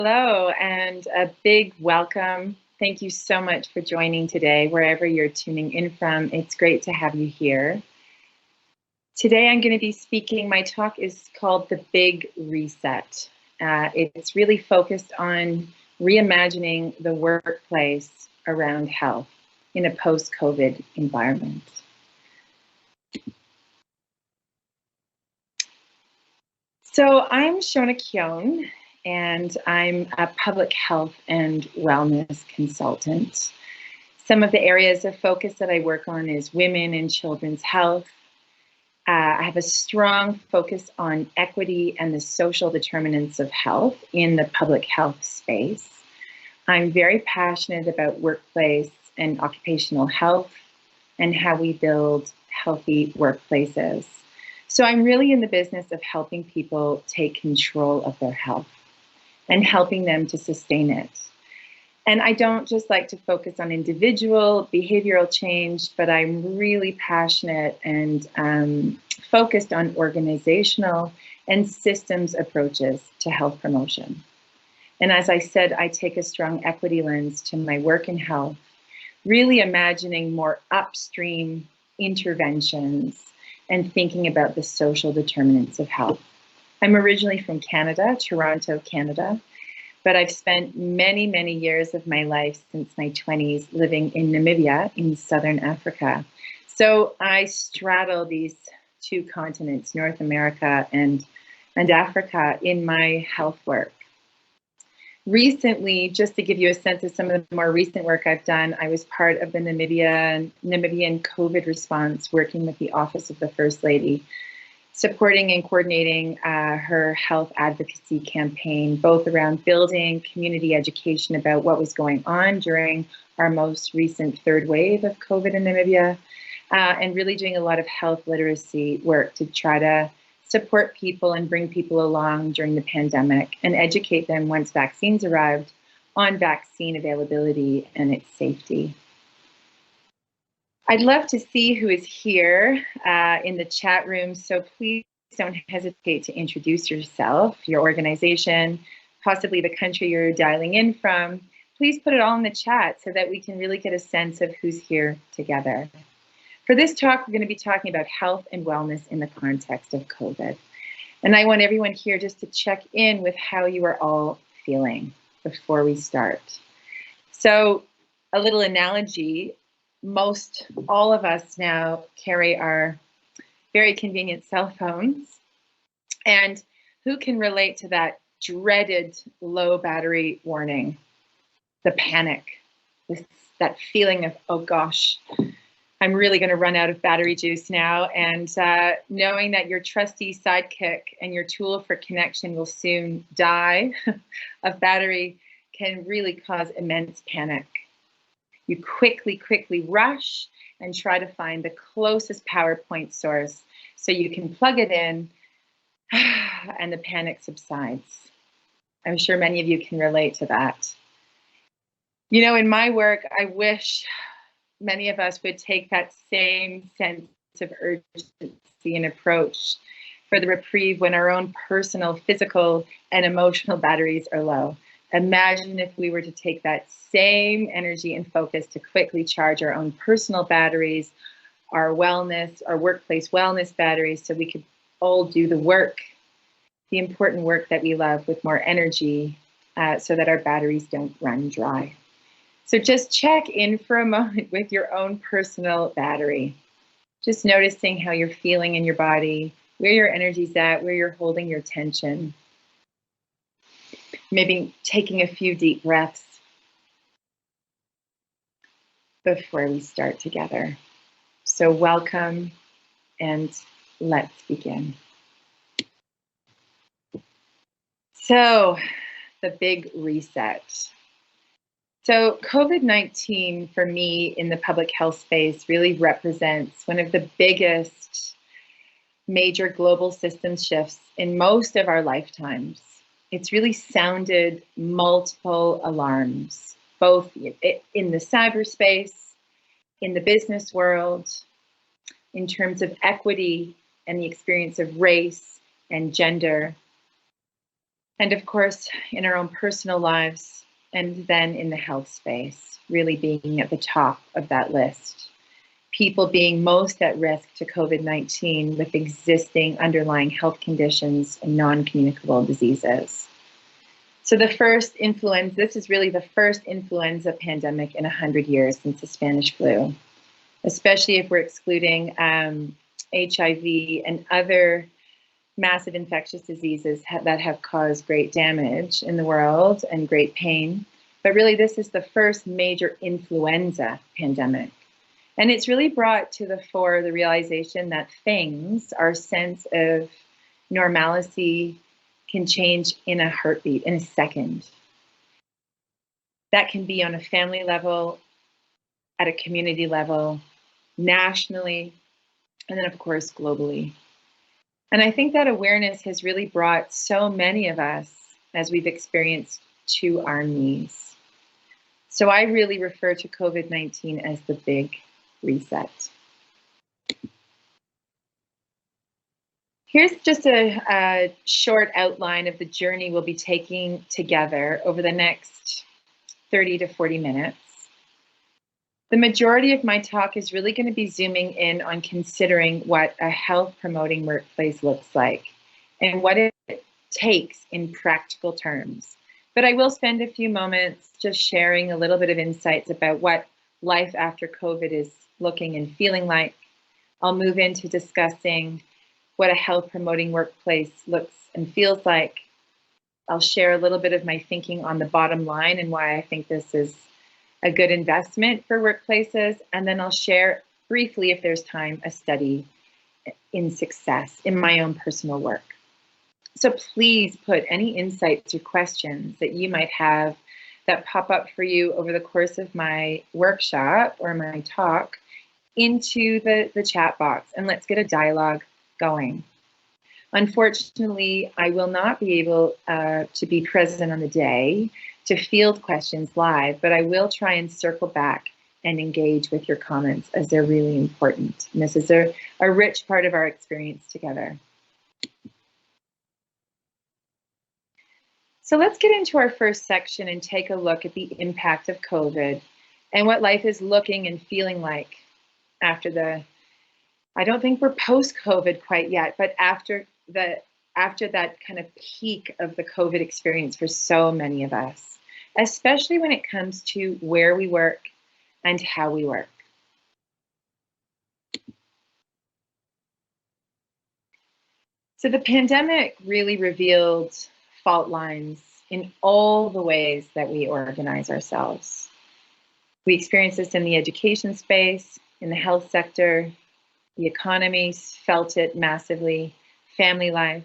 Hello, and a big welcome. Thank you so much for joining today, wherever you're tuning in from. It's great to have you here. Today, I'm going to be speaking. My talk is called The Big Reset. It's really focused on reimagining the workplace around health in a post-COVID environment. So I'm Seodhna Keown, and I'm a public health and wellness consultant. Some of the areas of focus that I work on is women and children's health. I have a strong focus on equity and the social determinants of health in the public health space. I'm very passionate about workplace and occupational health and how we build healthy workplaces. So I'm really in the business of helping people take control of their health and helping them to sustain it. And I don't just like to focus on individual behavioral change, but I'm really passionate and focused on organizational and systems approaches to health promotion. And as I said, I take a strong equity lens to my work in health, really imagining more upstream interventions and thinking about the social determinants of health. I'm originally from Canada, Toronto, Canada, but I've spent many, many years of my life since my 20s living in Namibia in Southern Africa. So I straddle these two continents, North America and Africa, in my health work. Recently, just to give you a sense of some of the more recent work I've done, I was part of the Namibian COVID response, working with the Office of the First Lady, supporting and coordinating her health advocacy campaign, both around building community education about what was going on during our most recent third wave of COVID in Namibia, and really doing a lot of health literacy work to try to support people and bring people along during the pandemic and educate them once vaccines arrived on vaccine availability and its safety. I'd love to see who is here in the chat room, so please don't hesitate to introduce yourself, your organization, possibly the country you're dialing in from. Please put it all in the chat so that we can really get a sense of who's here together. For this talk, we're going to be talking about health and wellness in the context of COVID. And I want everyone here just to check in with how you are all feeling before we start. So a little analogy, most all of us now carry our very convenient cell phones. And who can relate to that dreaded low battery warning, the panic, that feeling of, oh gosh, I'm really going to run out of battery juice now, and knowing that your trusty sidekick and your tool for connection will soon die of battery can really cause immense panic. You quickly rush and try to find the closest power point source so you can plug it in and the panic subsides. I'm sure many of you can relate to that. You know, in my work, I wish many of us would take that same sense of urgency and approach for the reprieve when our own personal, physical, and emotional batteries are low. Imagine if we were to take that same energy and focus to quickly charge our own personal batteries, our wellness, our workplace wellness batteries, so we could all do the work, the important work that we love, with more energy so that our batteries don't run dry. So just check in for a moment with your own personal battery. Just noticing how you're feeling in your body, where your energy's at, where you're holding your tension. Maybe taking a few deep breaths before we start together. So welcome, and let's begin. So, the big reset. So COVID-19 for me in the public health space really represents one of the biggest major global systems shifts in most of our lifetimes. It's really sounded multiple alarms, both in the cyberspace, in the business world, in terms of equity and the experience of race and gender. And of course, in our own personal lives, and then in the health space, really being at the top of that list. People being most at risk to COVID-19 with existing underlying health conditions and non-communicable diseases. So this is really the first influenza pandemic in 100 years since the Spanish flu, especially if we're excluding HIV and other massive infectious diseases that have caused great damage in the world and great pain. But really, this is the first major influenza pandemic. And it's really brought to the fore the realization that our sense of normalcy, can change in a heartbeat, in a second. That can be on a family level, at a community level, nationally, and then of course, globally. And I think that awareness has really brought so many of us, as we've experienced, to our knees. So I really refer to COVID-19 as the big reset. Here's just a short outline of the journey we'll be taking together over the next 30 to 40 minutes. The majority of my talk is really going to be zooming in on considering what a health promoting workplace looks like and what it takes in practical terms. But I will spend a few moments just sharing a little bit of insights about what life after COVID is looking and feeling like. I'll move into discussing what a health promoting workplace looks and feels like. I'll share a little bit of my thinking on the bottom line and why I think this is a good investment for workplaces. And then I'll share briefly, if there's time, a study in success in my own personal work. So please put any insights or questions that you might have that pop up for you over the course of my workshop or my talk into the chat box, and let's get a dialogue going. Unfortunately, I will not be able to be present on the day to field questions live, but I will try and circle back and engage with your comments as they're really important. And this is a rich part of our experience together. So let's get into our first section and take a look at the impact of COVID and what life is looking and feeling like after I don't think we're post-COVID quite yet, but after that kind of peak of the COVID experience for so many of us, especially when it comes to where we work and how we work. So the pandemic really revealed fault lines in all the ways that we organize ourselves. We experienced this in the education space, in the health sector, the economy felt it massively, family life.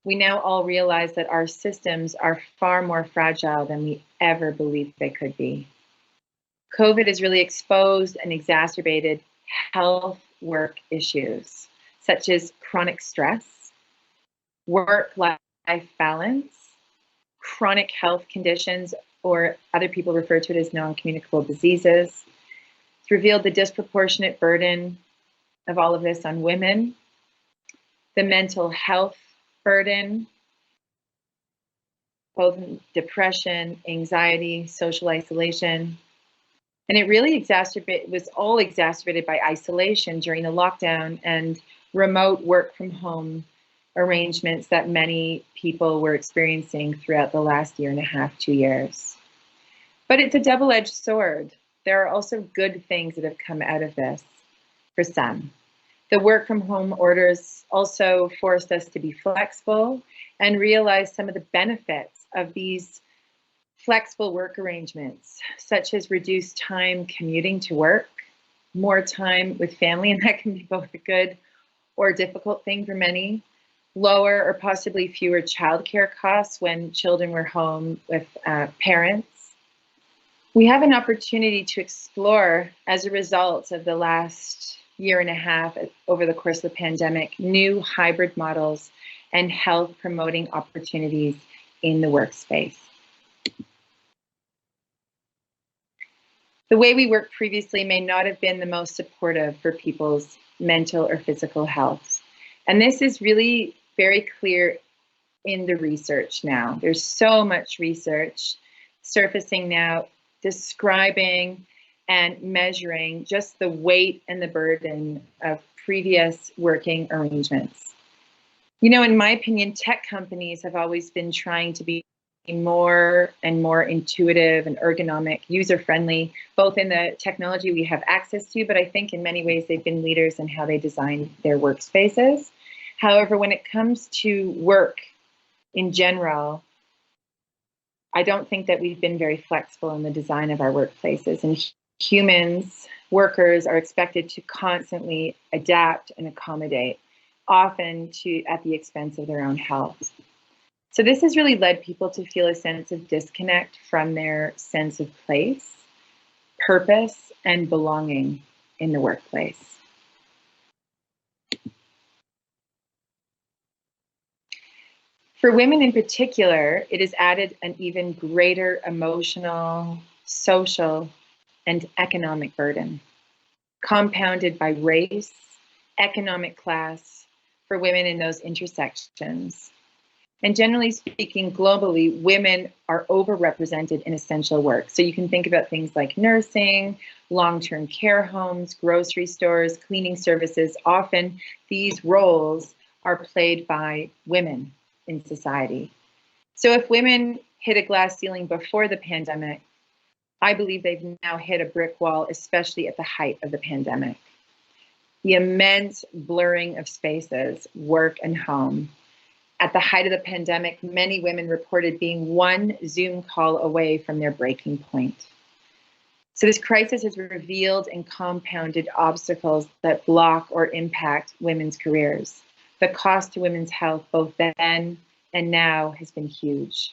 We now all realize that our systems are far more fragile than we ever believed they could be. COVID has really exposed and exacerbated health work issues, such as chronic stress, work-life balance, chronic health conditions, or other people refer to it as non-communicable diseases. It's revealed the disproportionate burden of all of this on women, the mental health burden, both depression, anxiety, social isolation. And it really was all exacerbated by isolation during the lockdown and remote work from home arrangements that many people were experiencing throughout the last year and a half, 2 years. But it's a double-edged sword. There are also good things that have come out of this for some. The work from home orders also forced us to be flexible and realize some of the benefits of these flexible work arrangements, such as reduced time commuting to work, more time with family, and that can be both a good or difficult thing for many, lower or possibly fewer childcare costs when children were home with parents. We have an opportunity to explore, as a result of the last year and a half over the course of the pandemic, new hybrid models and health promoting opportunities in the workspace. The way we worked previously may not have been the most supportive for people's mental or physical health. And this is really very clear in the research now. There's so much research surfacing now describing and measuring just the weight and the burden of previous working arrangements. You know, in my opinion, tech companies have always been trying to be more and more intuitive and ergonomic, user-friendly, both in the technology we have access to, but I think in many ways they've been leaders in how they design their workspaces. However, when it comes to work in general, I don't think that we've been very flexible in the design of our workplaces, and humans, workers, are expected to constantly adapt and accommodate, often at the expense of their own health. So this has really led people to feel a sense of disconnect from their sense of place, purpose, and belonging in the workplace. For women in particular, it has added an even greater emotional, social, and economic burden, compounded by race, economic class, for women in those intersections. And generally speaking, globally, women are overrepresented in essential work. So you can think about things like nursing, long-term care homes, grocery stores, cleaning services. Often these roles are played by women in society. So if women hit a glass ceiling before the pandemic, I believe they've now hit a brick wall, especially at the height of the pandemic. The immense blurring of spaces, work and home. At the height of the pandemic, many women reported being one Zoom call away from their breaking point. So this crisis has revealed and compounded obstacles that block or impact women's careers. The cost to women's health, both then and now, has been huge.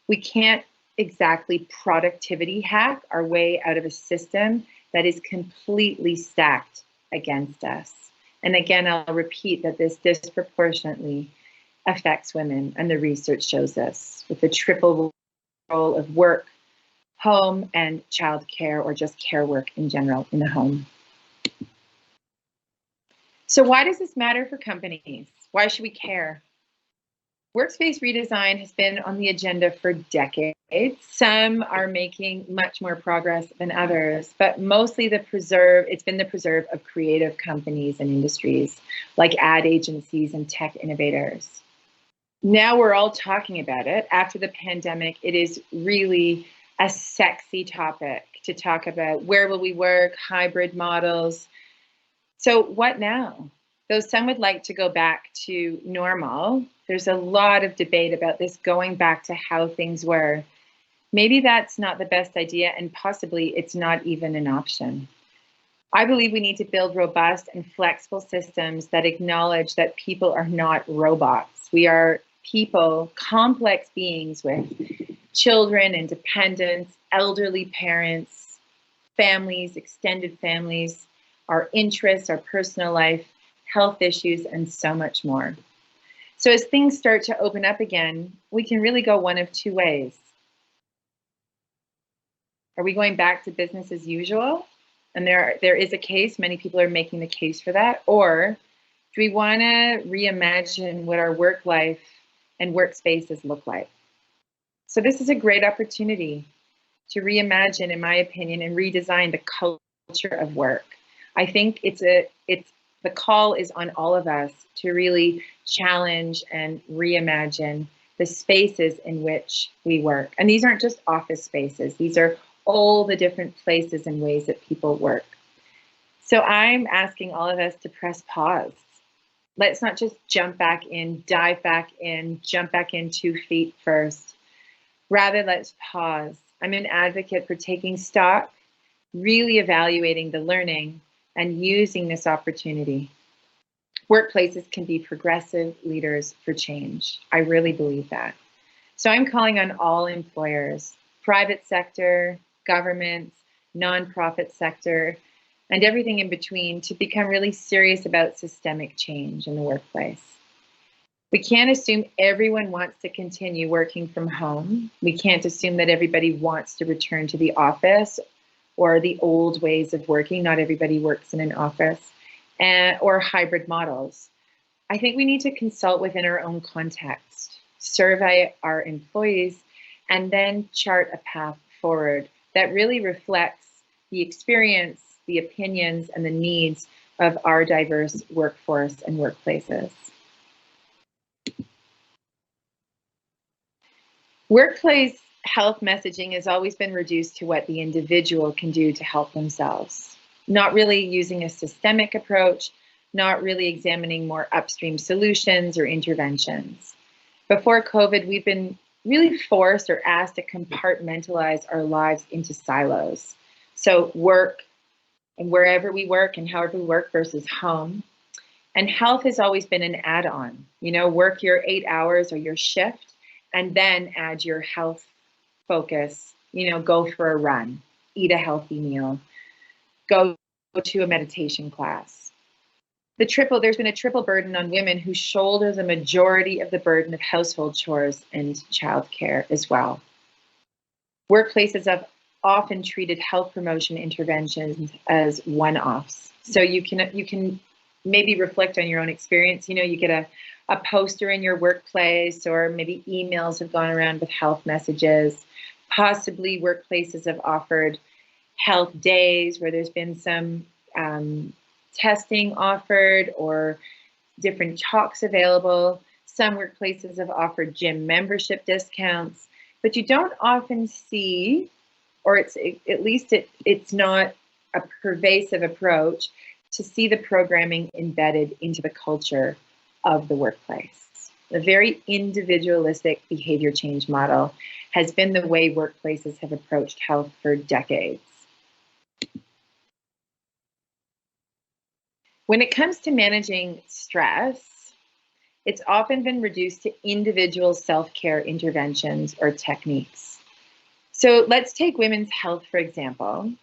We can't exactly productivity hack our way out of a system that is completely stacked against us. And again, I'll repeat that this disproportionately affects women, and the research shows us, with the triple role of work, home, and child care, or just care work in general in the home. So why does this matter for companies? Why should we care? Workspace redesign has been on the agenda for decades. Some are making much more progress than others, but mostly it's been the preserve of creative companies and industries like ad agencies and tech innovators. Now we're all talking about it. After the pandemic, it is really a sexy topic to talk about. Where will we work? Hybrid models. So what now? Though some would like to go back to normal, there's a lot of debate about this going back to how things were. Maybe that's not the best idea, and possibly it's not even an option. I believe we need to build robust and flexible systems that acknowledge that people are not robots. We are people, complex beings with children and dependents, elderly parents, families, extended families, our interests, our personal life, health issues, and so much more. So as things start to open up again, we can really go one of two ways. Are we going back to business as usual? And there is a case, many people are making the case for that. Or do we want to reimagine what our work life and workspaces look like? So this is a great opportunity to reimagine, in my opinion, and redesign the culture of work. I think the call is on all of us to really challenge and reimagine the spaces in which we work. And these aren't just office spaces. These are all the different places and ways that people work. So I'm asking all of us to press pause. Let's not just jump back in, dive back in, jump back in 2 feet first. Rather, let's pause. I'm an advocate for taking stock, really evaluating the learning, and using this opportunity. Workplaces can be progressive leaders for change. I really believe that. So I'm calling on all employers, private sector, governments, nonprofit sector, and everything in between, to become really serious about systemic change in the workplace. We can't assume everyone wants to continue working from home. We can't assume that everybody wants to return to the office or the old ways of working. Not everybody works in an office, or hybrid models. I think we need to consult within our own context. survey our employees, and then chart a path forward that really reflects the experience, the opinions, and the needs of our diverse workforce and workplaces. Workplace health messaging has always been reduced to what the individual can do to help themselves, not really using a systemic approach, not really examining more upstream solutions or interventions. Before COVID, we've been really forced or asked to compartmentalize our lives into silos. So work and wherever we work and however we work versus home. And health has always been an add-on. You know, work your 8 hours or your shift and then add your health focus. You know, go for a run, eat a healthy meal, go to a meditation class. There's been a triple burden on women who shoulder the majority of the burden of household chores and childcare as well. Workplaces have often treated health promotion interventions as one-offs. So you can maybe reflect on your own experience. You know, you get a poster in your workplace, or maybe emails have gone around with health messages. Possibly workplaces have offered health days where there's been some testing offered or different talks available. Some workplaces have offered gym membership discounts, but you don't often see, or it's not a pervasive approach to see the programming embedded into the culture of the workplace. A very individualistic behavior change model has been the way workplaces have approached health for decades. When it comes to managing stress, it's often been reduced to individual self-care interventions or techniques. So let's take women's health, for example.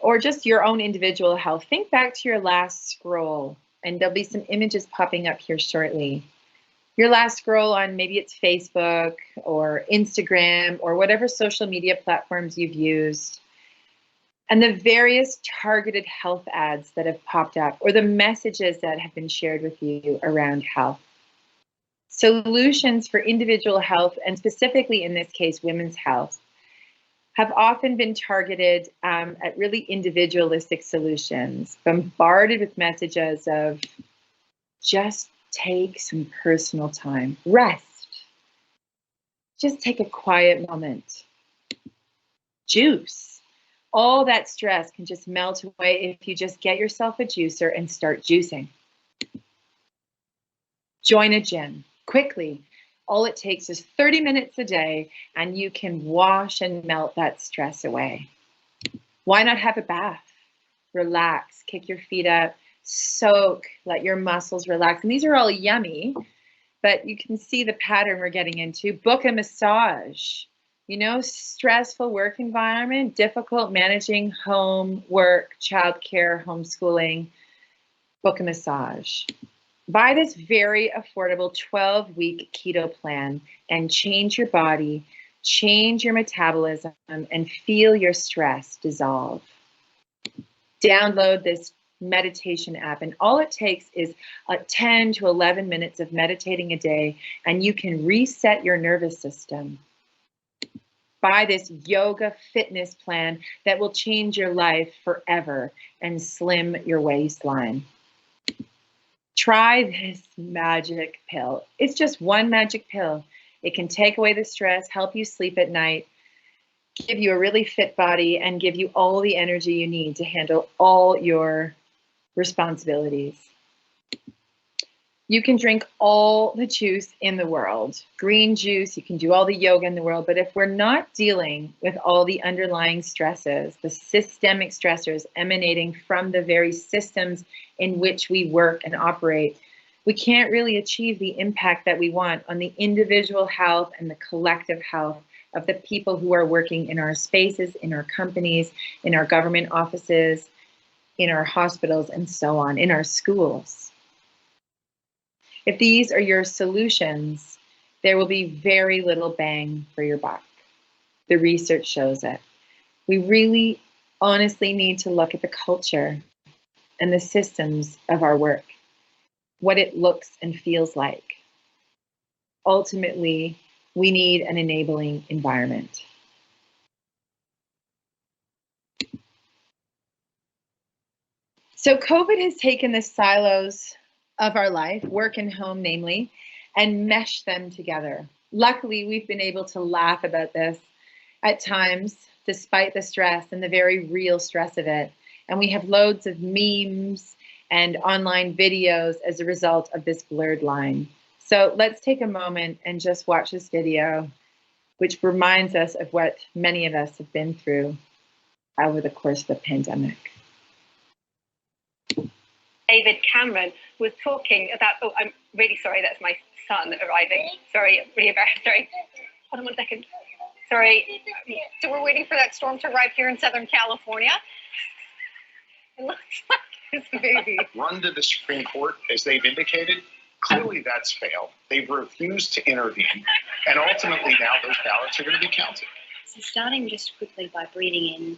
Or just your own individual health. Think back to your last scroll, and there'll be some images popping up here shortly. Your last scroll on, maybe it's Facebook or Instagram or whatever social media platforms you've used, and the various targeted health ads that have popped up, or the messages that have been shared with you around health. Solutions for individual health, and specifically in this case, women's health, have often been targeted at really individualistic solutions, bombarded with messages of just take some personal time, rest, just take a quiet moment, juice. All that stress can just melt away if you just get yourself a juicer and start juicing. Join a gym quickly. All it takes is 30 minutes a day, and you can wash and melt that stress away. Why not have a bath? Relax, kick your feet up, soak, let your muscles relax. And these are all yummy, but you can see the pattern we're getting into. Book a massage. You know, stressful work environment, difficult managing home, work, childcare, homeschooling. Book a massage. Buy this very affordable 12-week keto plan and change your body, change your metabolism, and feel your stress dissolve. Download this meditation app, and all it takes is 10 to 11 minutes of meditating a day, and you can reset your nervous system. Buy this yoga fitness plan that will change your life forever and slim your waistline. Try this magic pill. It's just one magic pill. It can take away the stress, help you sleep at night, give you a really fit body, and give you all the energy you need to handle all your responsibilities. You can drink all the juice in the world, green juice, you can do all the yoga in the world, but if we're not dealing with all the underlying stresses, the systemic stressors emanating from the very systems in which we work and operate, we can't really achieve the impact that we want on the individual health and the collective health of the people who are working in our spaces, in our companies, in our government offices, in our hospitals, and so on, in our schools. If these are your solutions, there will be very little bang for your buck. The research shows it. We really honestly need to look at the culture and the systems of our work, what it looks and feels like. ultimately, we need an enabling environment. So COVID has taken the silos of our life, work and home namely, and meshed them together. Luckily, we've been able to laugh about this at times, despite the stress and the very real stress of it. And we have loads of memes and online videos as a result of this blurred line. So let's take a moment and just watch this video, which reminds us of what many of us have been through over the course of the pandemic. David Cameron was talking about, oh, I'm really sorry, that's my son arriving. Sorry, really embarrassed, sorry. Hold on 1 second. Sorry. So we're waiting for that storm to arrive here in Southern California. It looks like his baby. Run to the Supreme Court, as they've indicated. Clearly that's failed. They've refused to intervene. And ultimately now those ballots are going to be counted. So starting just quickly by breathing in.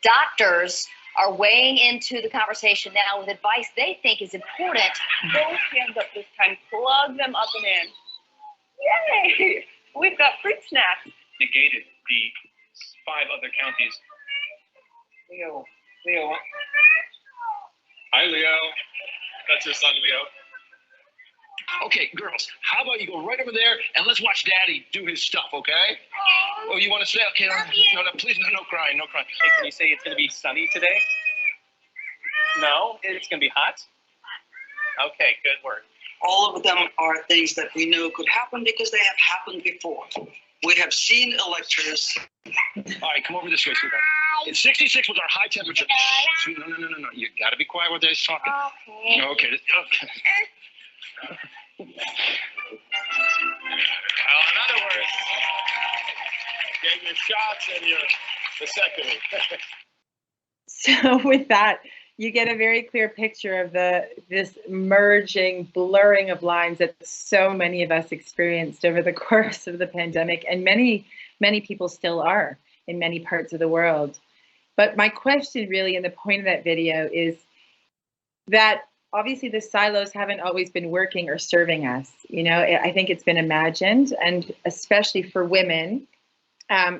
Doctors are weighing into the conversation now with advice they think is important. Both hands up this time. Plug them up and in. Yay! We've got fruit snacks. Negated the 5 other counties. Leo. Hi, Leo. That's your son, Leo. Okay, girls, how about you go right over there and let's watch Daddy do his stuff, okay? Oh, you want to stay? Okay, no, please, no crying, no crying. Hey, can you say it's going to be sunny today? No? It's going to be hot? Okay, good work. All of them are things that we know could happen because they have happened before. We have seen electors. All right, come over this way, sweetheart. It's 66 with our high temperature. Sweet, no. You got to be quiet while Daddy's talking. Okay. Well, in other words, get your shots and your vasectomy. So with that, you get a very clear picture of this merging, blurring of lines that so many of us experienced over the course of the pandemic, and many people still are in many parts of the world. But my question really, and the point of that video, is that obviously the silos haven't always been working or serving us. You know, I think it's been imagined, and especially for women,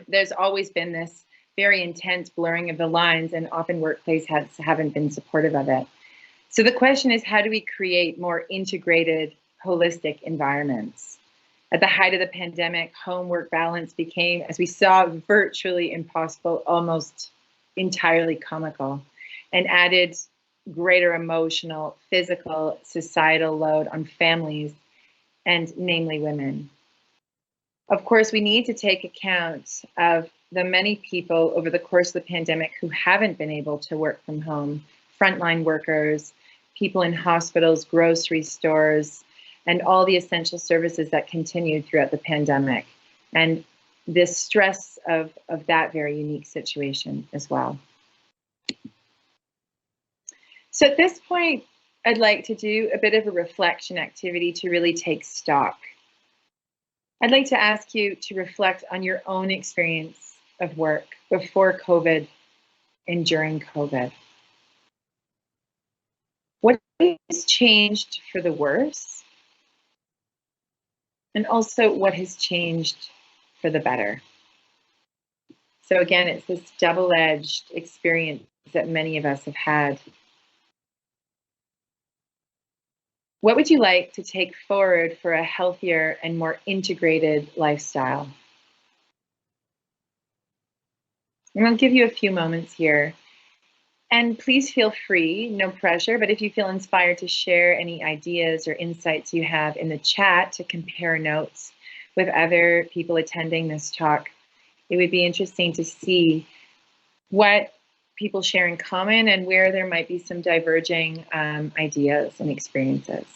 there's always been this very intense blurring of the lines, and often workplaces haven't been supportive of it. So the question is, how do we create more integrated, holistic environments? At the height of the pandemic, home-work balance became, as we saw, virtually impossible, almost entirely comical, and added greater emotional, physical, societal load on families, and namely women. Of course, we need to take account of the many people over the course of the pandemic who haven't been able to work from home, frontline workers, people in hospitals, grocery stores, and all the essential services that continued throughout the pandemic, and this stress of that very unique situation as well. So at this point, I'd like to do a bit of a reflection activity to really take stock. I'd like to ask you to reflect on your own experience of work before COVID and during COVID. What has changed for the worse? And also what has changed for the better? So again, it's this double-edged experience that many of us have had. What would you like to take forward for a healthier and more integrated lifestyle? And I'll give you a few moments here. And please feel free, no pressure, but if you feel inspired to share any ideas or insights you have in the chat to compare notes with other people attending this talk, it would be interesting to see what people share in common and where there might be some diverging ideas and experiences.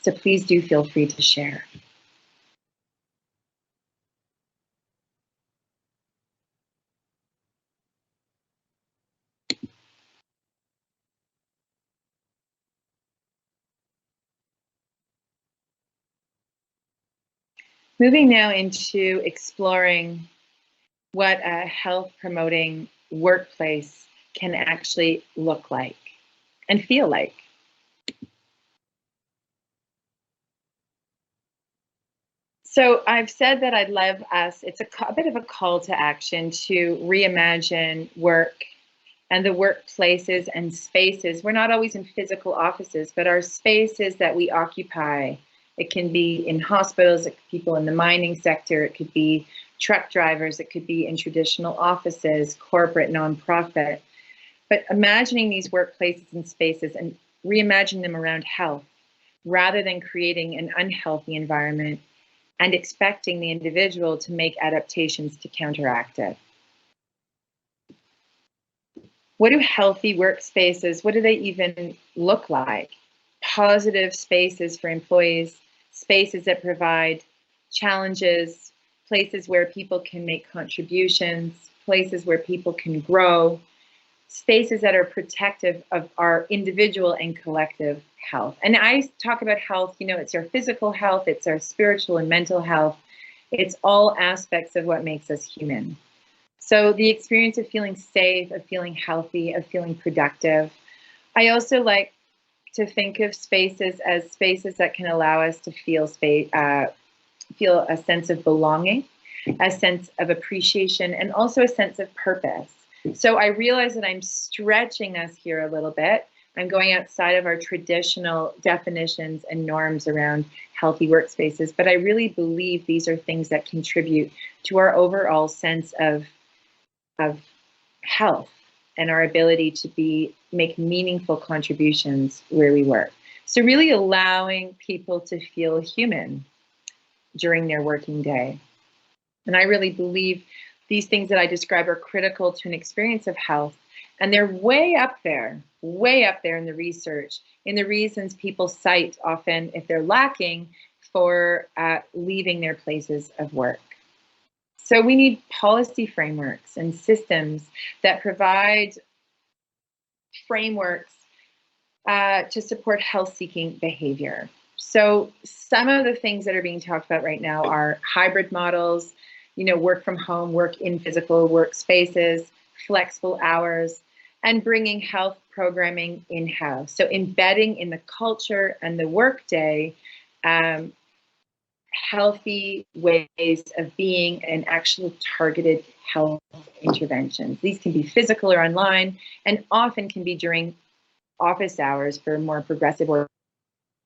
So please do feel free to share. Moving now into exploring what a health promoting workplace can actually look like. and feel like. So I've said that I'd love us, it's a bit of a call to action to reimagine work and the workplaces and spaces. We're not always in physical offices, but our spaces that we occupy. It can be in hospitals, it could be people in the mining sector, it could be truck drivers, it could be in traditional offices, corporate, nonprofit. But imagining these workplaces and spaces and reimagining them around health, rather than creating an unhealthy environment and expecting the individual to make adaptations to counteract it. What do healthy workspaces, what do they even look like? Positive spaces for employees, spaces that provide challenges, places where people can make contributions, places where people can grow, spaces that are protective of our individual and collective health. And I talk about health, you know, it's our physical health, it's our spiritual and mental health. It's all aspects of what makes us human. So the experience of feeling safe, of feeling healthy, of feeling productive. I also like to think of spaces as spaces that can allow us to feel a sense of belonging, a sense of appreciation, and also a sense of purpose. So I realize that I'm stretching us here a little bit. I'm going outside of our traditional definitions and norms around healthy workspaces, but I really believe these are things that contribute to our overall sense of health and our ability to make meaningful contributions where we work. So really allowing people to feel human during their working day. And I really believe these things that I describe are critical to an experience of health. And they're way up there in the research, in the reasons people cite often if they're lacking for leaving their places of work. So we need policy frameworks and systems that provide frameworks to support health-seeking behavior. So some of the things that are being talked about right now are hybrid models, you know, work from home, work in physical workspaces, flexible hours, and bringing health programming in-house. So embedding in the culture and the workday healthy ways of being and actual targeted health interventions. These can be physical or online, and often can be during office hours for more progressive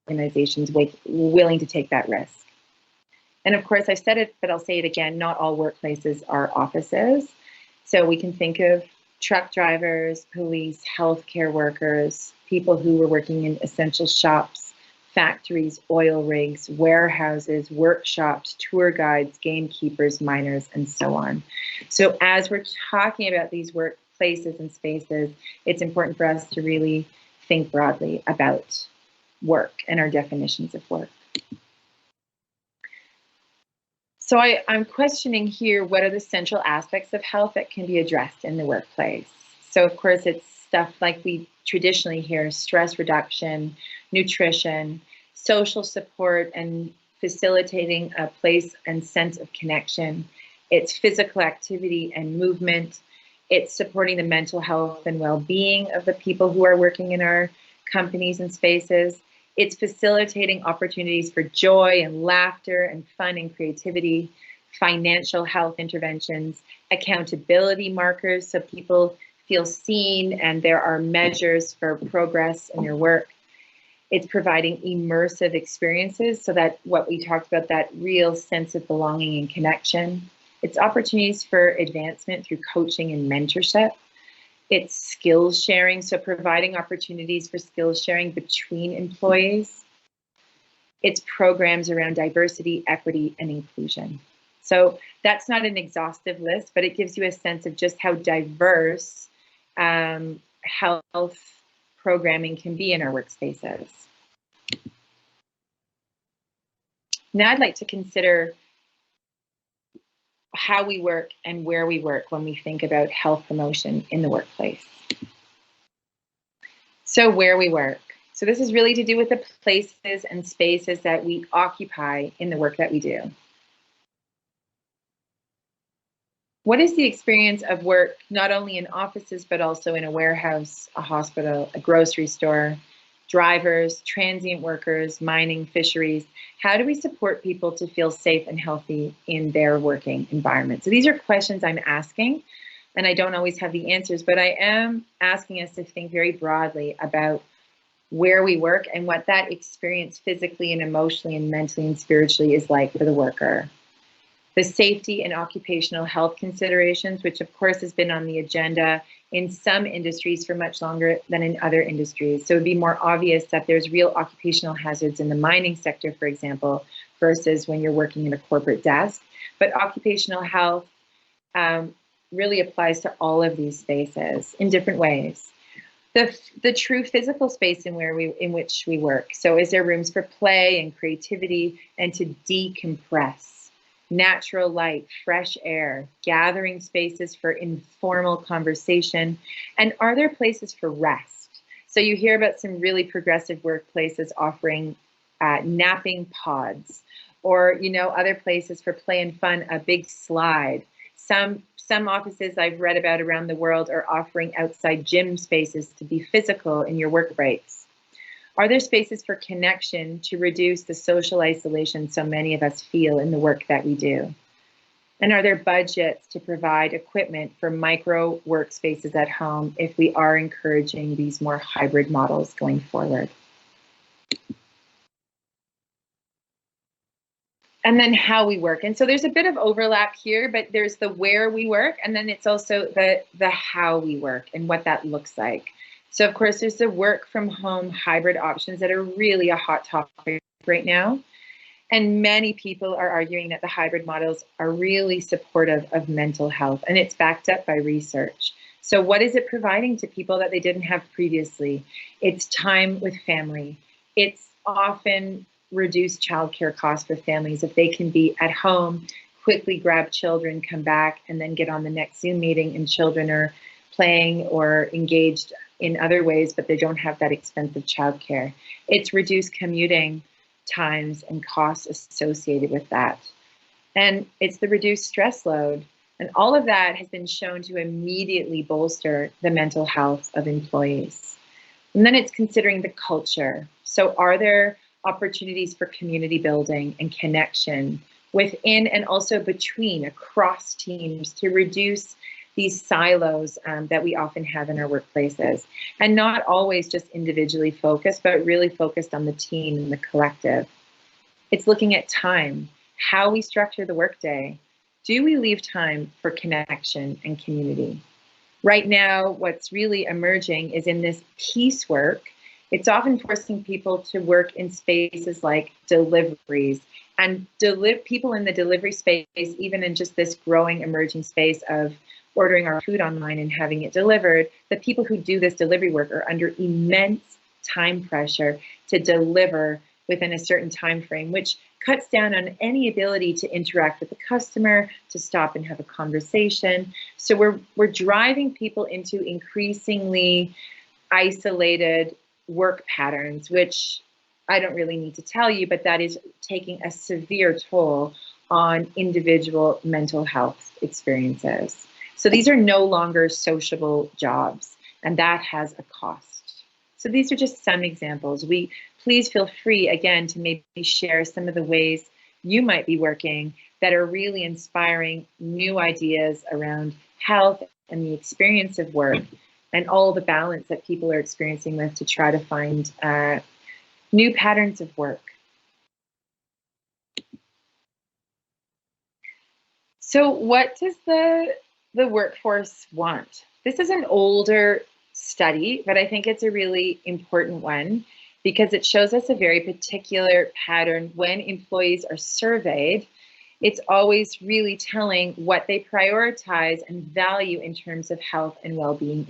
organizations willing to take that risk. And of course, I've said it, but I'll say it again, not all workplaces are offices. So we can think of truck drivers, police, healthcare workers, people who were working in essential shops, factories, oil rigs, warehouses, workshops, tour guides, gamekeepers, miners, and so on. So as we're talking about these workplaces and spaces, it's important for us to really think broadly about work and our definitions of work. So I'm questioning here, what are the central aspects of health that can be addressed in the workplace? So of course, it's stuff like we traditionally hear: stress reduction, nutrition, social support, and facilitating a place and sense of connection. It's physical activity and movement. It's supporting the mental health and well-being of the people who are working in our companies and spaces. It's facilitating opportunities for joy and laughter and fun and creativity, financial health interventions, accountability markers so people feel seen and there are measures for progress in their work. It's providing immersive experiences so that what we talked about, that real sense of belonging and connection. It's opportunities for advancement through coaching and mentorship. It's skills sharing, so providing opportunities for skills sharing between employees. It's programs around diversity, equity, and inclusion. So that's not an exhaustive list, but it gives you a sense of just how diverse health programming can be in our workspaces. Now I'd like to consider how we work and where we work when we think about health promotion in the workplace. So where we work. So this is really to do with the places and spaces that we occupy in the work that we do. What is the experience of work, not only in offices, but also in a warehouse, a hospital, a grocery store, drivers, transient workers, mining, fisheries? How do we support people to feel safe and healthy in their working environment? So these are questions I'm asking, and I don't always have the answers, but I am asking us to think very broadly about where we work and what that experience physically and emotionally and mentally and spiritually is like for the worker. The safety and occupational health considerations, which of course has been on the agenda in some industries for much longer than in other industries. So it'd be more obvious that there's real occupational hazards in the mining sector, for example, versus when you're working in a corporate desk. But occupational health really applies to all of these spaces in different ways. The true physical space in which we work. So is there rooms for play and creativity and to decompress? Natural light, fresh air, gathering spaces for informal conversation, and are there places for rest? So you hear about some really progressive workplaces offering napping pods, or other places for play and fun, a big slide. Some offices I've read about around the world are offering outside gym spaces to be physical in your work breaks. Are there spaces for connection to reduce the social isolation so many of us feel in the work that we do? And are there budgets to provide equipment for micro workspaces at home if we are encouraging these more hybrid models going forward? And then how we work. And so there's a bit of overlap here, but there's the where we work, and then it's also the how we work and what that looks like. So of course, there's the work from home hybrid options that are really a hot topic right now. And many people are arguing that the hybrid models are really supportive of mental health, and it's backed up by research. So what is it providing to people that they didn't have previously? It's time with family. It's often reduced childcare costs for families if they can be at home, quickly grab children, come back, and then get on the next Zoom meeting, and children are playing or engaged in other ways, but they don't have that expensive childcare. It's reduced commuting times and costs associated with that. And it's the reduced stress load. And all of that has been shown to immediately bolster the mental health of employees. And then it's considering the culture. So are there opportunities for community building and connection within and also between, across teams, to reduce these silos that we often have in our workplaces, and not always just individually focused, but really focused on the team and the collective. It's looking at time, how we structure the workday. Do we leave time for connection and community? Right now, what's really emerging is in this piecework, it's often forcing people to work in spaces like deliveries, and people in the delivery space, even in just this growing emerging space of ordering our food online and having it delivered, the people who do this delivery work are under immense time pressure to deliver within a certain time frame, which cuts down on any ability to interact with the customer, to stop and have a conversation. So we're driving people into increasingly isolated work patterns, which I don't really need to tell you, but that is taking a severe toll on individual mental health experiences. So these are no longer sociable jobs, and that has a cost. So these are just some examples. Please feel free, again, to maybe share some of the ways you might be working that are really inspiring new ideas around health and the experience of work and all the balance that people are experiencing with to try to find new patterns of work. So what does the workforce want? This is an older study, but I think it's a really important one because it shows us a very particular pattern. When employees are surveyed, it's always really telling what they prioritize and value in terms of health and well-being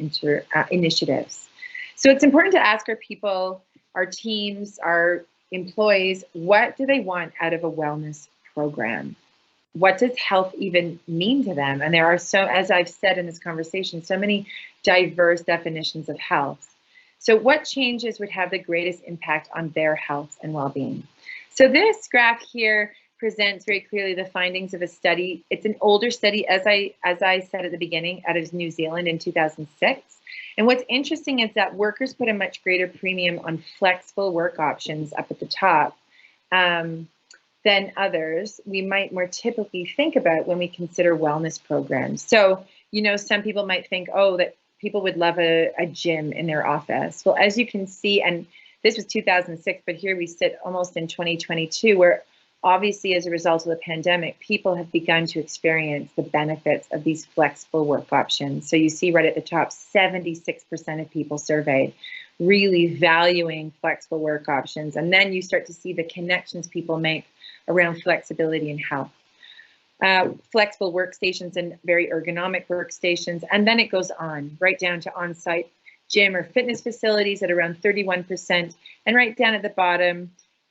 initiatives. So it's important to ask our people, our teams, our employees, what do they want out of a wellness program? What does health even mean to them? And there are as I've said in this conversation, so many diverse definitions of health. So what changes would have the greatest impact on their health and well-being? So this graph here presents very clearly the findings of a study. It's an older study, as I said at the beginning, out of New Zealand in 2006. And what's interesting is that workers put a much greater premium on flexible work options up at the top than others we might more typically think about when we consider wellness programs. So, you know, some people might think, oh, that people would love a gym in their office. Well, as you can see, and this was 2006, but here we sit almost in 2022, where obviously as a result of the pandemic, people have begun to experience the benefits of these flexible work options. So you see right at the top, 76% of people surveyed really valuing flexible work options. And then you start to see the connections people make around flexibility and health. Flexible workstations and very ergonomic workstations. And then it goes on, right down to on-site gym or fitness facilities at around 31%. And right down at the bottom,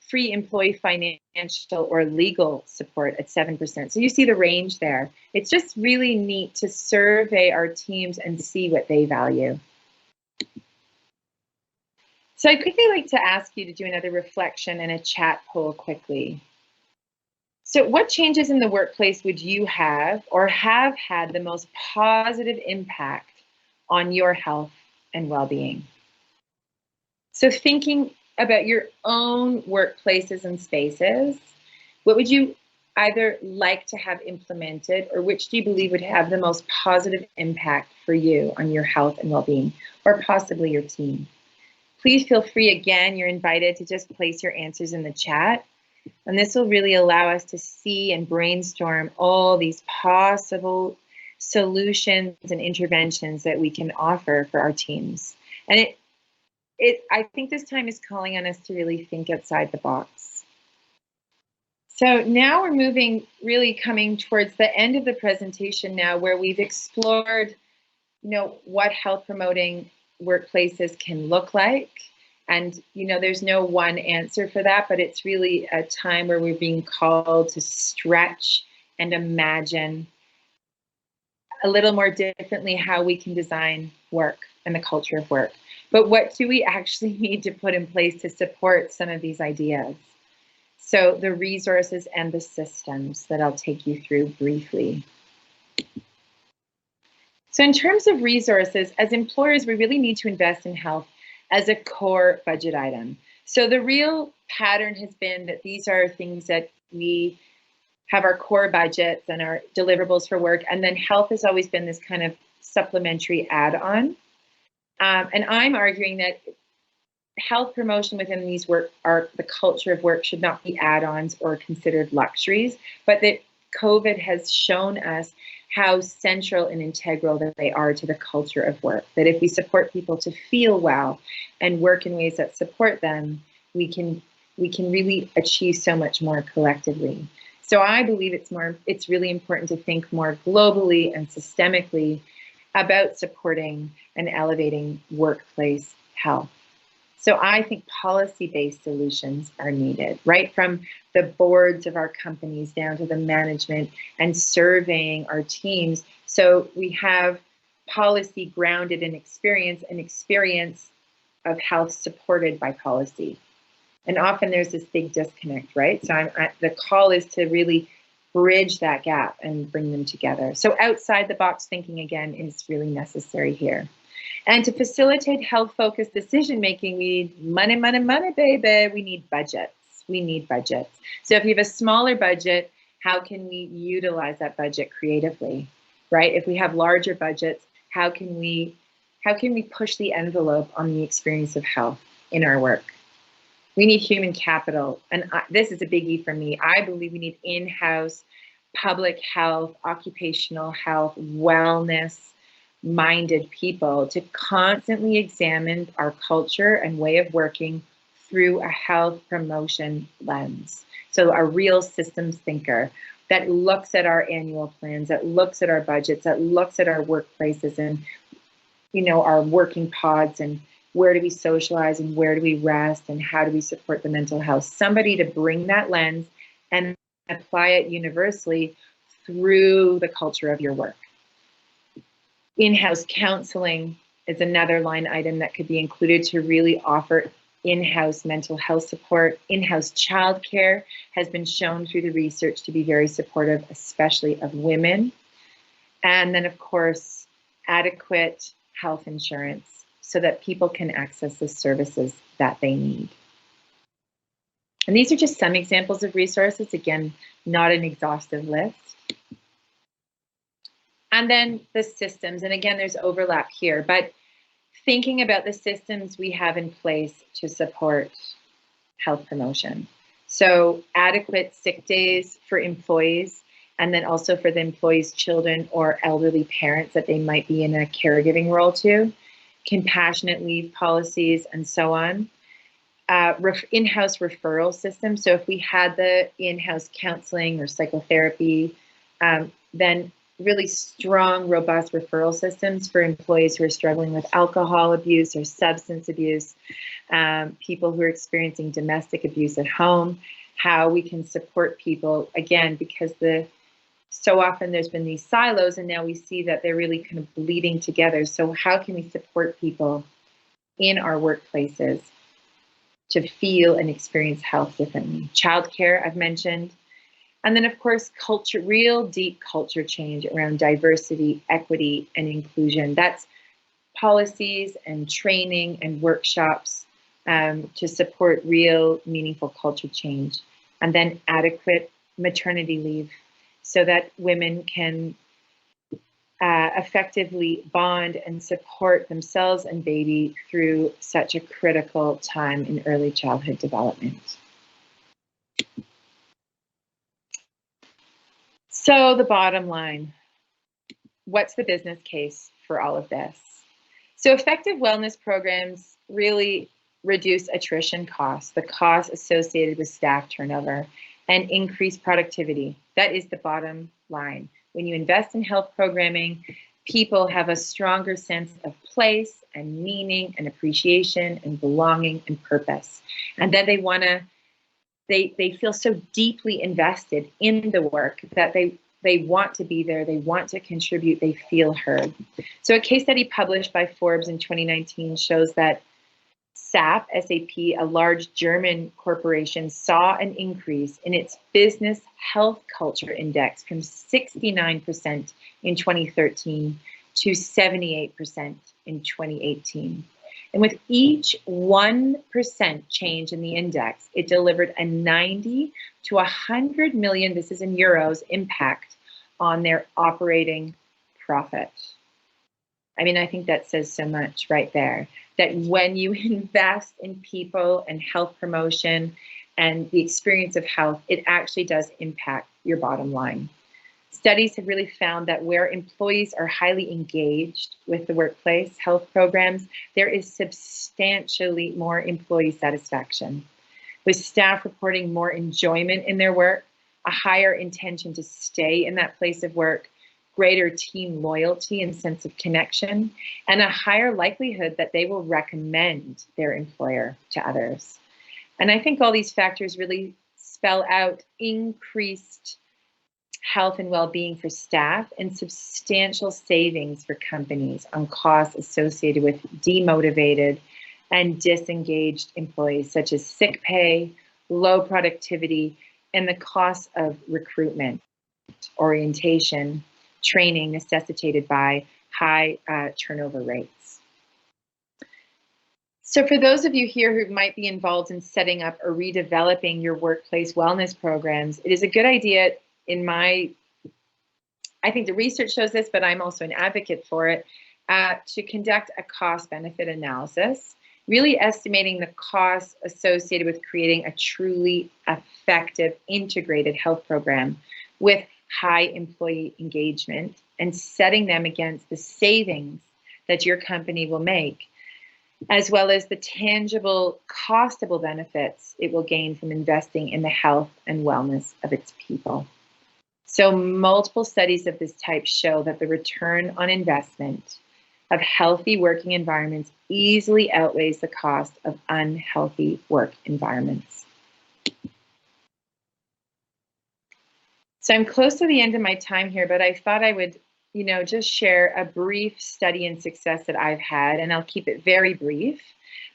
free employee financial or legal support at 7%. So you see the range there. It's just really neat to survey our teams and see what they value. So I'd quickly like to ask you to do another reflection and a chat poll quickly. So what changes in the workplace would you have or have had the most positive impact on your health and well-being? So thinking about your own workplaces and spaces, what would you either like to have implemented, or which do you believe would have the most positive impact for you on your health and well-being, or possibly your team? Please feel free, again, you're invited to just place your answers in the chat. And this will really allow us to see and brainstorm all these possible solutions and interventions that we can offer for our teams. And I think this time is calling on us to really think outside the box. So now we're really coming towards the end of the presentation now, where we've explored, you know, what health promoting workplaces can look like. And, you know, there's no one answer for that, but it's really a time where we're being called to stretch and imagine a little more differently how we can design work and the culture of work. But what do we actually need to put in place to support some of these ideas? So the resources and the systems that I'll take you through briefly. So in terms of resources, as employers, we really need to invest in health as a core budget item. So the real pattern has been that these are things that we have our core budgets and our deliverables for work, and then health has always been this kind of supplementary add-on. And I'm arguing that health promotion within these the culture of work should not be add-ons or considered luxuries, but that COVID has shown us how central and integral that they are to the culture of work. That if we support people to feel well and work in ways that support them, we can really achieve so much more collectively. So I believe it's really important to think more globally and systemically about supporting and elevating workplace health. So I think policy-based solutions are needed, right from the boards of our companies down to the management, and surveying our teams. So we have policy grounded in experience, and experience of health supported by policy. And often there's this big disconnect, right? So the call is to really bridge that gap and bring them together. So outside the box thinking, again, is really necessary here. And to facilitate health-focused decision-making, we need money, money, money, baby. We need budgets. We need budgets. So if you have a smaller budget, how can we utilize that budget creatively, right? If we have larger budgets, how can we push the envelope on the experience of health in our work? We need human capital. And this is a biggie for me. I believe we need in-house public health, occupational health, wellness minded people to constantly examine our culture and way of working through a health promotion lens. So a real systems thinker that looks at our annual plans, that looks at our budgets, that looks at our workplaces and, you know, our working pods, and where do we socialize and where do we rest and how do we support the mental health? Somebody to bring that lens and apply it universally through the culture of your work. In-house counseling is another line item that could be included to really offer in-house mental health support. In-house childcare has been shown through the research to be very supportive, especially of women. And then, of course, adequate health insurance so that people can access the services that they need. And these are just some examples of resources, again, not an exhaustive list. And then the systems, and again, there's overlap here, but thinking about the systems we have in place to support health promotion. So adequate sick days for employees, and then also for the employees' children or elderly parents that they might be in a caregiving role to, compassionate leave policies, and so on. In-house referral system. So if we had the in-house counseling or psychotherapy, then really strong, robust referral systems for employees who are struggling with alcohol abuse or substance abuse, people who are experiencing domestic abuse at home, how we can support people, again, because so often there's been these silos and now we see that they're really kind of bleeding together. So how can we support people in our workplaces to feel and experience health differently? Childcare, I've mentioned. And then, of course, culture, real deep culture change around diversity, equity, and inclusion. That's policies and training and workshops to support real, meaningful culture change. And then adequate maternity leave so that women can effectively bond and support themselves and baby through such a critical time in early childhood development. So the bottom line, what's the business case for all of this? So effective wellness programs really reduce attrition costs, the costs associated with staff turnover, and increase productivity. That is the bottom line. When you invest in health programming, people have a stronger sense of place and meaning and appreciation and belonging and purpose. And then they feel so deeply invested in the work that they want to be there, they want to contribute, they feel heard. So a case study published by Forbes in 2019 shows that SAP, a large German corporation, saw an increase in its business health culture index from 69% in 2013 to 78% in 2018. And with each 1% change in the index, it delivered a 90 to 100 million, this is in euros, impact on their operating profit. I mean, I think that says so much right there, that when you invest in people and health promotion and the experience of health, it actually does impact your bottom line. Studies have really found that where employees are highly engaged with the workplace health programs, there is substantially more employee satisfaction, with staff reporting more enjoyment in their work, a higher intention to stay in that place of work, greater team loyalty and sense of connection, and a higher likelihood that they will recommend their employer to others. And I think all these factors really spell out increased health and well-being for staff and substantial savings for companies on costs associated with demotivated and disengaged employees, such as sick pay, low productivity, and the cost of recruitment, orientation, training necessitated by high turnover rates. So for those of you here who might be involved in setting up or redeveloping your workplace wellness programs, it is a good idea I think the research shows this, but I'm also an advocate for it, to conduct a cost-benefit analysis, really estimating the costs associated with creating a truly effective integrated health program with high employee engagement and setting them against the savings that your company will make, as well as the tangible, costable benefits it will gain from investing in the health and wellness of its people. So multiple studies of this type show that the return on investment of healthy working environments easily outweighs the cost of unhealthy work environments. So I'm close to the end of my time here, but I thought I would, just share a brief study and success that I've had, and I'll keep it very brief.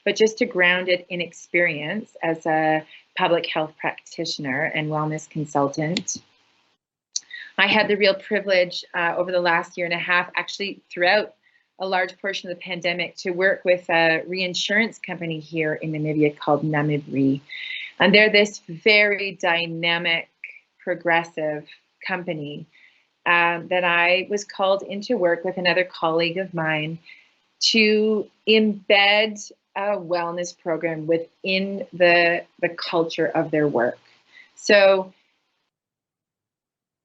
but just to ground it in experience as a public health practitioner and wellness consultant. I had the real privilege over the last year and a half, actually throughout a large portion of the pandemic, to work with a reinsurance company here in Namibia called Namib Re. And they're this very dynamic, progressive company that I was called into work with another colleague of mine to embed a wellness program within the culture of their work. So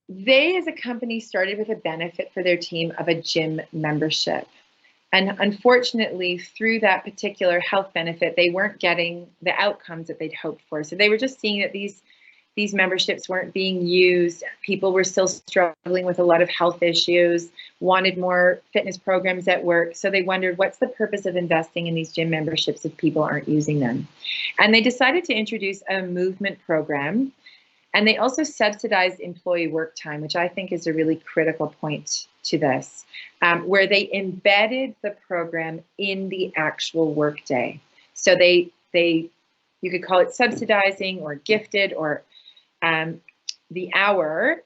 they, as a company, started with a benefit for their team of a gym membership. And unfortunately, through that particular health benefit, they weren't getting the outcomes that they'd hoped for. So they were just seeing that these memberships weren't being used. People were still struggling with a lot of health issues, wanted more fitness programs at work. So they wondered, what's the purpose of investing in these gym memberships if people aren't using them? And they decided to introduce a movement program. And they also subsidized employee work time, which I think is a really critical point to this, where they embedded the program in the actual workday. So you could call it subsidizing or gifted or the hour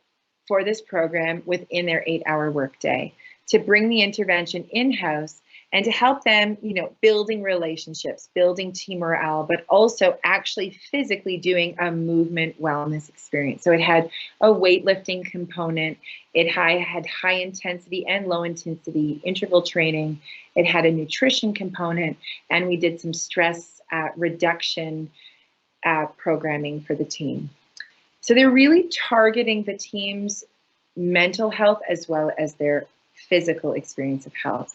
for this program within their 8-hour workday to bring the intervention in-house and to help them, building relationships, building team morale, but also actually physically doing a movement wellness experience. So it had a weightlifting component, it had high intensity and low intensity interval training, it had a nutrition component, and we did some stress reduction programming for the team. So they're really targeting the team's mental health as well as their physical experience of health.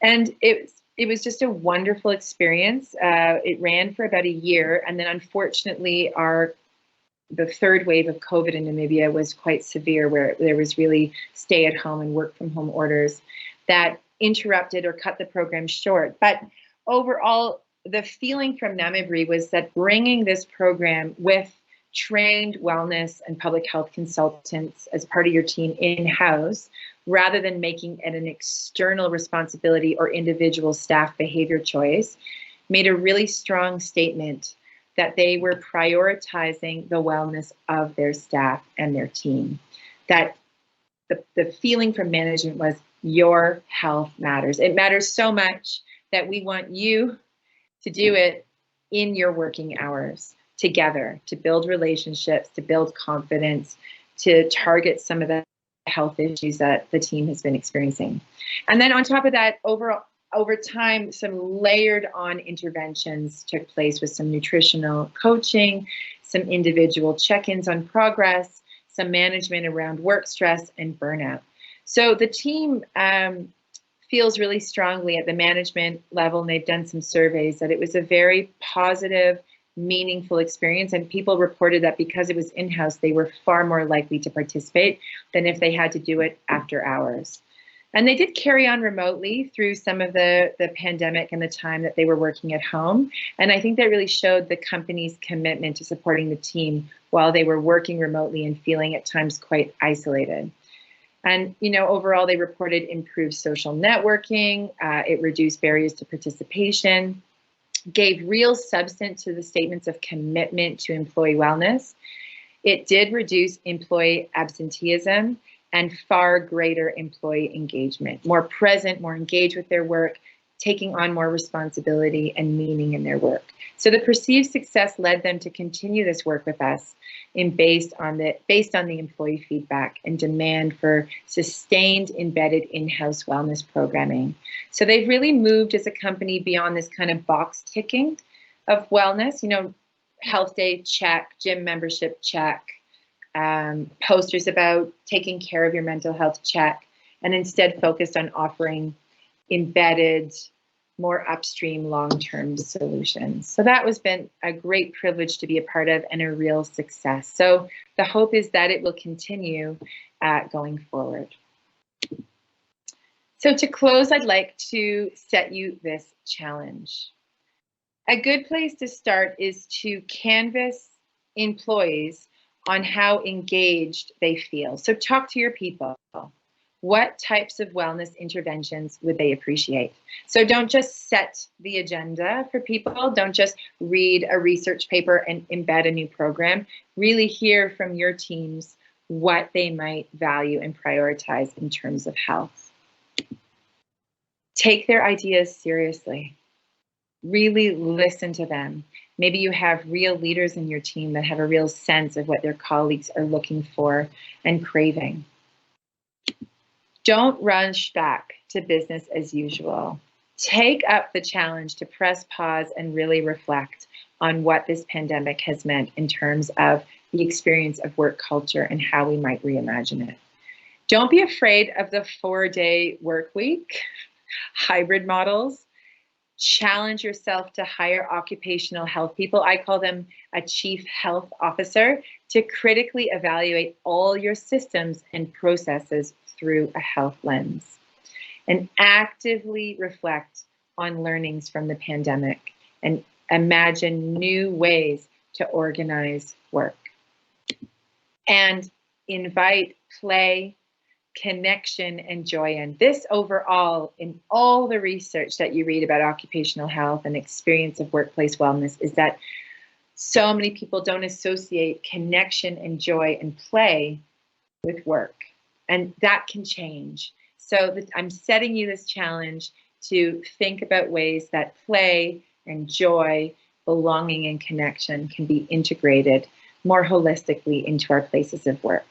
And it was just a wonderful experience. It ran for about a year, and then unfortunately the third wave of COVID in Namibia was quite severe, where there was really stay at home and work from home orders that interrupted or cut the program short. But overall, the feeling from Namib Re was that bringing this program with trained wellness and public health consultants as part of your team in-house, rather than making it an external responsibility or individual staff behavior choice, made a really strong statement that they were prioritizing the wellness of their staff and their team. That the feeling from management was, your health matters. It matters so much that we want you to do it in your working hours together, to build relationships, to build confidence, to target some of the health issues that the team has been experiencing. And then on top of that, over time, some layered on interventions took place with some nutritional coaching, some individual check-ins on progress, some management around work stress and burnout. So the team feels really strongly at the management level, and they've done some surveys, that it was a very positive, meaningful experience, and people reported that because it was in-house, they were far more likely to participate than if they had to do it after hours. And they did carry on remotely through some of the pandemic and the time that they were working at home. And I think that really showed the company's commitment to supporting the team while they were working remotely and feeling at times quite isolated. And, overall, they reported improved social networking, it reduced barriers to participation, gave real substance to the statements of commitment to employee wellness. It did reduce employee absenteeism and far greater employee engagement, more present, more engaged with their work, taking on more responsibility and meaning in their work. So the perceived success led them to continue this work with us based on the employee feedback and demand for sustained embedded in-house wellness programming. So they've really moved as a company beyond this kind of box ticking of wellness, health day, check, gym membership, check, posters about taking care of your mental health, check, and instead focused on offering embedded, more upstream, long-term solutions. So that has been a great privilege to be a part of and a real success. So the hope is that it will continue going forward. So to close, I'd like to set you this challenge. A good place to start is to canvass employees on how engaged they feel. So talk to your people. What types of wellness interventions would they appreciate? So don't just set the agenda for people. Don't just read a research paper and embed a new program. Really hear from your teams what they might value and prioritize in terms of health. Take their ideas seriously. Really listen to them. Maybe you have real leaders in your team that have a real sense of what their colleagues are looking for and craving. Don't rush back to business as usual. Take up the challenge to press pause and really reflect on what this pandemic has meant in terms of the experience of work culture and how we might reimagine it. Don't be afraid of the 4-day work week, hybrid models. Challenge yourself to hire occupational health people. I call them a chief health officer, to critically evaluate all your systems and processes through a health lens, and actively reflect on learnings from the pandemic and imagine new ways to organize work. And invite play, connection, and joy in. This overall, in all the research that you read about occupational health and experience of workplace wellness, is that so many people don't associate connection and joy and play with work. And that can change. So I'm setting you this challenge to think about ways that play and joy, belonging and connection can be integrated more holistically into our places of work.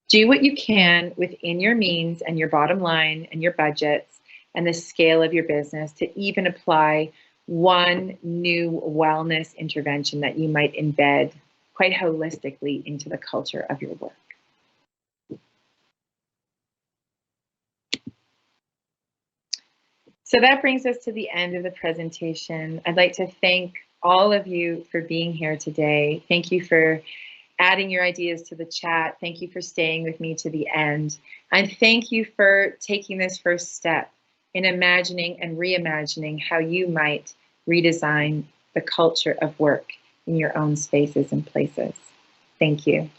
Do what you can within your means and your bottom line and your budgets and the scale of your business to even apply one new wellness intervention that you might embed quite holistically into the culture of your work. So that brings us to the end of the presentation. I'd like to thank all of you for being here today. Thank you for adding your ideas to the chat. Thank you for staying with me to the end. And thank you for taking this first step in imagining and reimagining how you might redesign the culture of work in your own spaces and places. Thank you.